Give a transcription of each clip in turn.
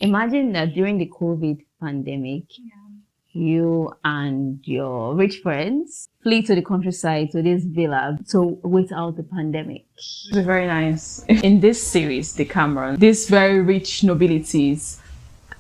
Imagine that during the COVID pandemic, you and your rich friends flee to the countryside to this villa to wait out the pandemic. It's very nice. In this series, The Decameron, these very rich nobilities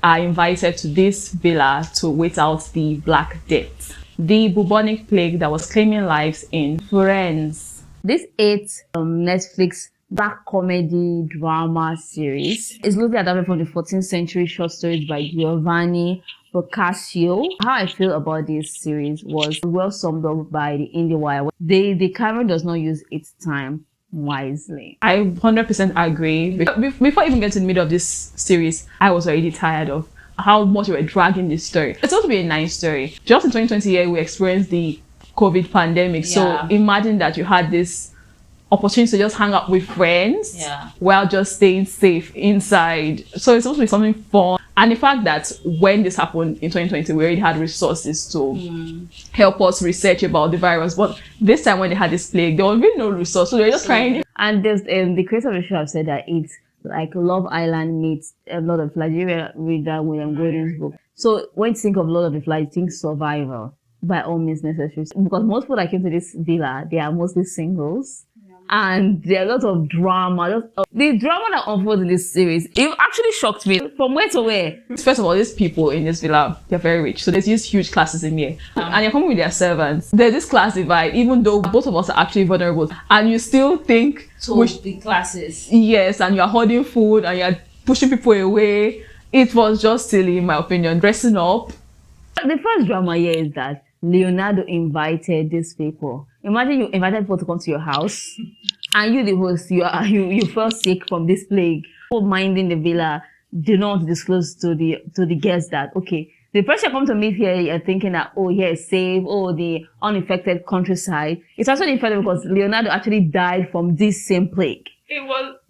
are invited to this villa to wait out the Black Death, the bubonic plague that was claiming lives in Florence. This 8 Netflix black comedy drama series is loosely adapted from the 14th century short stories by Giovanni Boccaccio. How I feel about this series was well summed up by the IndieWire. The Decameron does not use its time wisely. I 100% agree. Before even getting to the middle of this series, I was already tired of how much we were dragging this story. It's supposed to be a nice story. Just in 2020, we experienced the COVID pandemic. So imagine that you had this opportunity to just hang out with friends while just staying safe inside. So it's supposed to be something fun. And the fact that when this happened in 2020, we already had resources to help us research about the virus. But this time when they had this plague, there was really no resource. So they were just trying. And there's, the creator of the show have said that it's like Love Island meets a lot of Flies. You read that William Gordon's book. So when you think of Lord of the Flies, think survival by all means necessary. Because most people that came to this villa, they are mostly singles. And there are a lot of drama. The drama that unfolds in this series, it actually shocked me. From where to where? First of all, these people in this villa, they're very rich. So there's these huge classes in here. And you're coming with their servants. There's this class divide, even though both of us are actually vulnerable. And you still think... the classes. Yes, and you're hoarding food and you're pushing people away. It was just silly, in my opinion. Dressing up. The first drama here is that Leonardo invited these people. Imagine you invited people to come to your house, and you, the host, you fell sick from this plague. People minding the villa do not disclose to the guests that the person come to meet here, you're thinking that here is safe, the uninfected countryside. It's actually infected because Leonardo actually died from this same plague.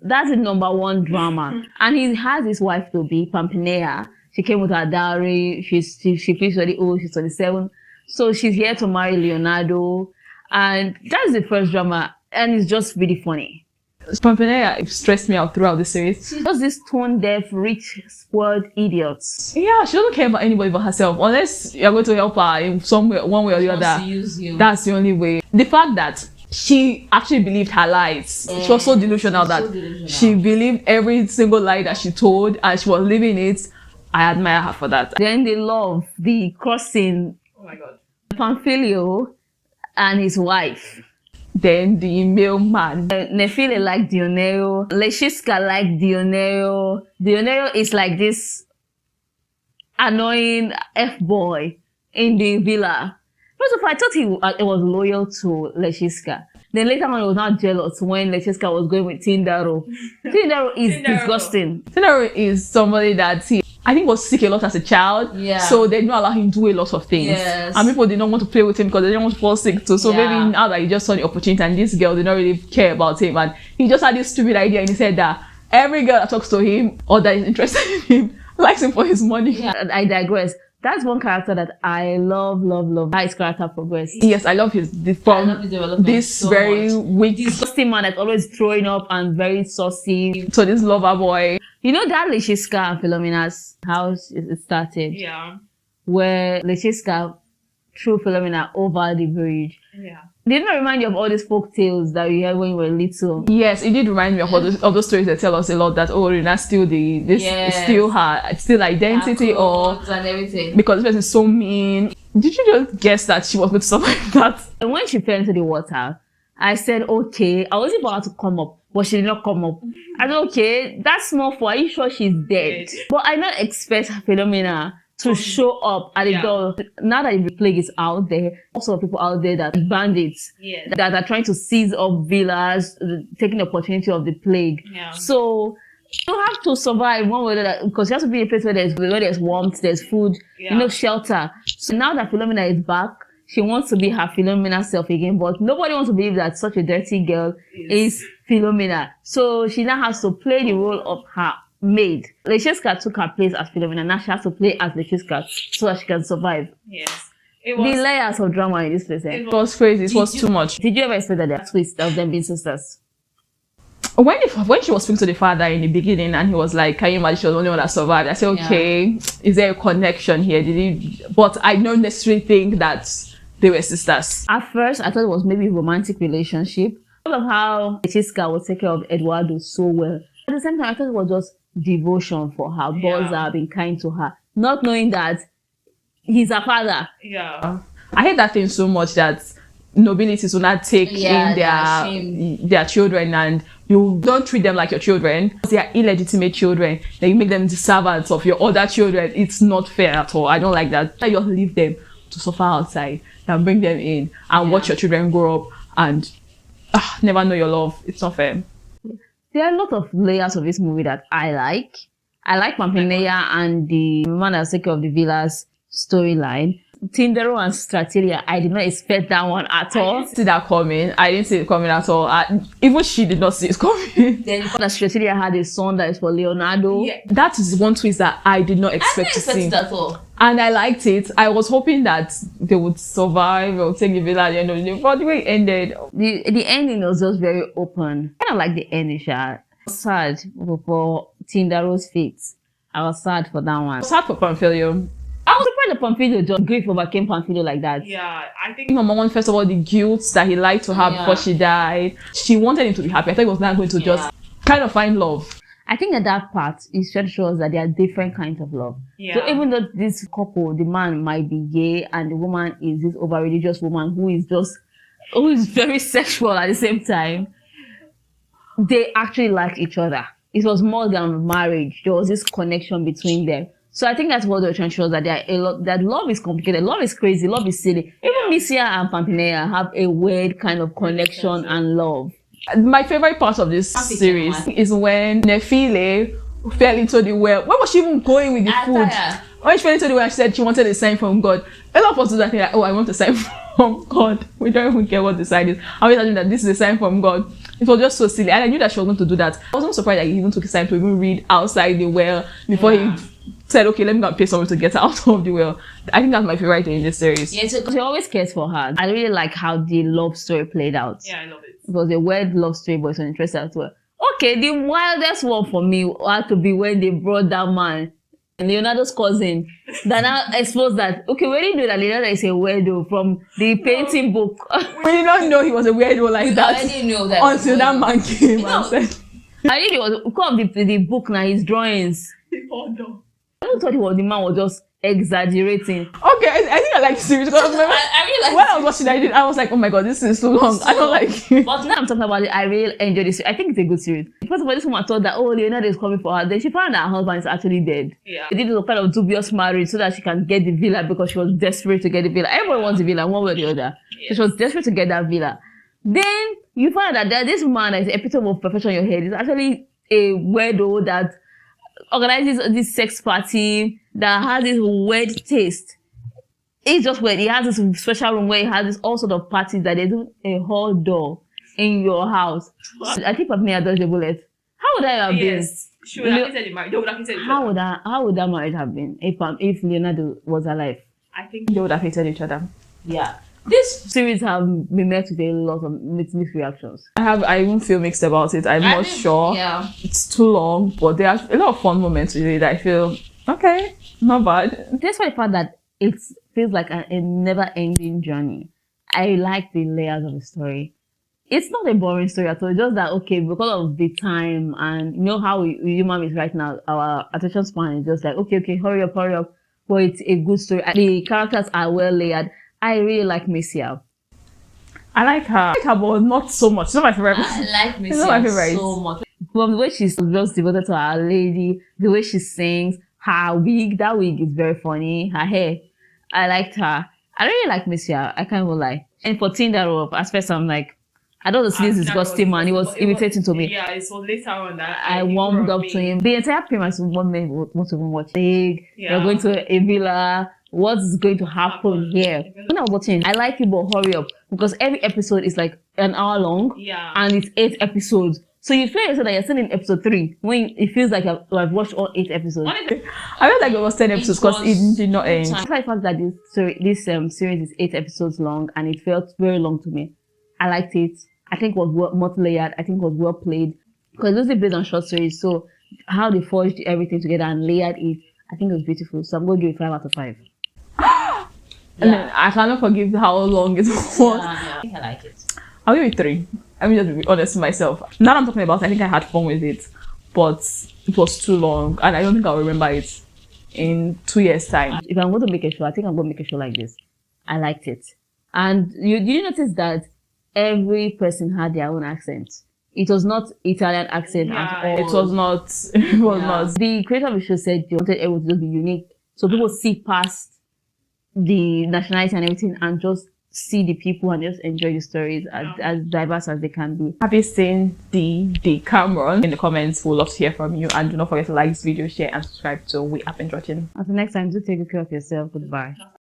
That's the number one drama, and he has his wife to be Pampinea. She came with her dowry. She feels very old. She's 27. So she's here to marry Leonardo. And that's the first drama. And it's just really funny. Pampinea stressed me out throughout the series. She's just this tone-deaf, rich, spoiled idiot. Yeah, she doesn't care about anybody but herself. Unless you're going to help her in some way, one way or the other. That's the only way. The fact that she actually believed her lies. She was so delusional she believed every single lie that she told and she was living it. I admire her for that. Then they love the crossing. Oh my God. Pamphilio and his wife. Then the mailman. Nefile like Dioneo. Lechiska like Dioneo. Dioneo is like this annoying F-boy in the villa. First of all, I thought he was loyal to Lechiska. Then later on, he was not jealous when Lechiska was going with Tindaro. Tindaro is disgusting. Tindaro is somebody that I think was sick a lot as a child. So they did not allow him to do a lot of things. And people did not want to play with him because they didn't want to fall sick too. So maybe now that he just saw the opportunity and this girl did not really care about him. And he just had this stupid idea and he said that every girl that talks to him or that is interested in him likes him for his money. I digress. That's one character that I love. How his character progressed. Yes, I love his development. This very weak, disgusting man that's always throwing up and very saucy. So this lover boy. You know that Lechiska and Philomena's house it started? Yeah. Where Lechiska threw Philomena over the bridge. Yeah. Didn't it remind you of all these folk tales that you heard when you were little? Yes, it did remind me of all those stories that tell us a lot that Rena's still it's still her identity or and everything. Because this person is so mean. Did you just guess that she was going to survive that? And when she fell into the water, I said, okay, I was about to come up, but she did not come up. I said, okay, that's small for. Are you sure she's dead? But I don't expect Philomena to show up at the door. Now that the plague is out there, also people out there that bandits that are trying to seize up villas, taking the opportunity of the plague. So you have to survive one way or the other because you have to be in a place where there's warmth, there's food, shelter. So now that Philomena is back, she wants to be her Philomena self again, but nobody wants to believe that such a dirty girl is Philomena. So she now has to play the role of her maid. Lechiska took her place as Philomena. Now she has to play as Lechiska so that she can survive. Yes. The layers of drama in this place. It was crazy. It was too much. Did you ever expect that twist of them being sisters? when she was speaking to the father in the beginning, and he was like, "Can you imagine she was the only one that survived?" I said, "Okay, is there a connection here? Did he?" But I don't necessarily think that they were sisters. At first, I thought it was maybe a romantic relationship. I love how Chiska would take care of Eduardo so well. At the same time, I thought it was just devotion for her. Boys that have been kind to her, not knowing that he's her father. Yeah, I hate that thing so much that nobilities will not take in their children, and you don't treat them like your children. They are illegitimate children. Then you make them the servants of your other children. It's not fair at all. I don't like that. You just leave them to suffer outside and bring them in and watch your children grow up and never know your love. It's not fair. There are a lot of layers of this movie that I like. I like Pampinea and the man that's taking care of the villa's storyline. Tindaro and Stratilia, I did not expect that one at all. I didn't see that coming. I didn't see it coming at all. Even she did not see it coming. Then that Stratilia had a son that is for Leonardo. Yeah, that is one twist that I did not expect to see. At all. And I liked it. I was hoping that they would survive or take the villa at the end of the day. But the way it ended, the ending was just very open. I kind of like the ending. I was sad for Tindaro's fate. I was sad for that one. I was sad for Pamphilio. I was surprised that Pamphilio just grief overcame Pamphilio like that. Yeah, I think number one, first of all, the guilt that he lied to her before she died. She wanted him to be happy. I thought he was not going to just kind of find love. I think that part is trying to show us that there are different kinds of love. Yeah. So even though this couple, the man might be gay and the woman is this over-religious woman who is very sexual at the same time, they actually like each other. It was more than marriage. There was this connection between them. So I think that's what they're trying to show us, that there are a lot, that love is complicated, love is crazy, love is silly. Even Misia and Pampinea have a weird kind of connection and love. My favorite part of this series is when Nefile fell into the well. Where was she even going with the food? When she fell into the well, she said she wanted a sign from God. A lot of us do that thing like, oh, I want a sign from God. We don't even care what the sign is. I was telling that this is a sign from God. It was just so silly. And I knew that she was going to do that. I wasn't surprised that he even took his time to even read outside the well before he said, okay, let me go and pay someone to get her out of the well. I think that's my favorite thing in this series. Yeah, so he always cares for her. I really like how the love story played out. Yeah, I love it. It was a weird love story, but it's interesting as well. Okay, the wildest one for me had to be when they brought that man, Leonardo's cousin, that now exposed that, okay, we didn't know that Leonardo is a weirdo from the painting book. We did not know he was a weirdo like that. I didn't know that. Until that man came and said. I think it was because of the book now, his drawings. Oh no. I thought the man was just exaggerating. Okay, I think I like the series because I really like when I was watching I was like, oh my god, this is so long. I don't like it. But now I'm talking about it, I really enjoy this. I think it's a good series. First of all, this woman thought that, oh, Leonardo is coming for her. Then she found that her husband is actually dead. Yeah. They did a kind of dubious marriage so that she can get the villa because she was desperate to get the villa. Everyone wants the villa, one way or the other. Yes. So she was desperate to get that villa. Then you find out that this man that is the epitome of perfection in your head is actually a weirdo that organizes this sex party that has this weird taste. It's just weird. He has this special room where he has this all sort of parties that they do a whole door in your house. I think Pampinea dodged the bullet. How would I have been? She would have hated the marriage. They would have hated each other. How would that marriage have been if Leonardo was alive? I think they would have hated each other. Yeah. This series have been met with a lot of mixed reactions. I even feel mixed about it. I'm not sure. Yeah. It's too long, but there are a lot of fun moments with it that I feel, okay, not bad. Despite the fact that it feels like a never-ending journey, I like the layers of the story. It's not a boring story at all. Just that, okay, because of the time and you know how human is right now, our attention span is just like, okay, hurry up. But it's a good story. The characters are well layered. I really like Misia. I like her, but not so much. It's not my favorite. I like Misia so much. From the way she's just devoted to her lady, the way she sings, her wig, that wig is very funny. Her hair, I liked her. I really like Misia. I can't even lie. And for Tindaro, at first I'm like, I don't see this disgusting man. He was imitating to me. Yeah, it was later on that I warmed up to him. The entire premise of one man want to even watch. You're going to a villa. What's going to happen here? When I was watching, I like it, but hurry up because every episode is like an hour long. Yeah. And it's 8 episodes. So you feel that you're still in episode 3 when it feels like I've watched all 8 episodes. I felt like it was 10 episodes because it did not end. I like the fact that this series is 8 episodes long and it felt very long to me. I liked it. I think it was multi-layered. I think it was well played. because it's based on short stories. So how they forged everything together and layered it, I think it was beautiful. So I'm going to give it 5 out of 5. And then I cannot forgive how long it was. Yeah, I think I like it. I'll give it 3. Let me just be honest with myself. Now that I'm talking about it, I think I had fun with it, but it was too long, and I don't think I'll remember it in 2 years' time. If I'm going to make a show, I think I'm going to make a show like this. I liked it. And did you notice that every person had their own accent? It was not Italian accent at all. It was not. It was not. The creator of the show said they wanted everyone to just be unique, so people see past the nationality and everything and just see the people and just enjoy the stories as diverse as they can be. Have you seen the Decameron? In the comments, we'd love to hear from you, and do not forget to like this video, share, and subscribe to We Are Binge-watching. Until next time, do take good care of yourself. Goodbye.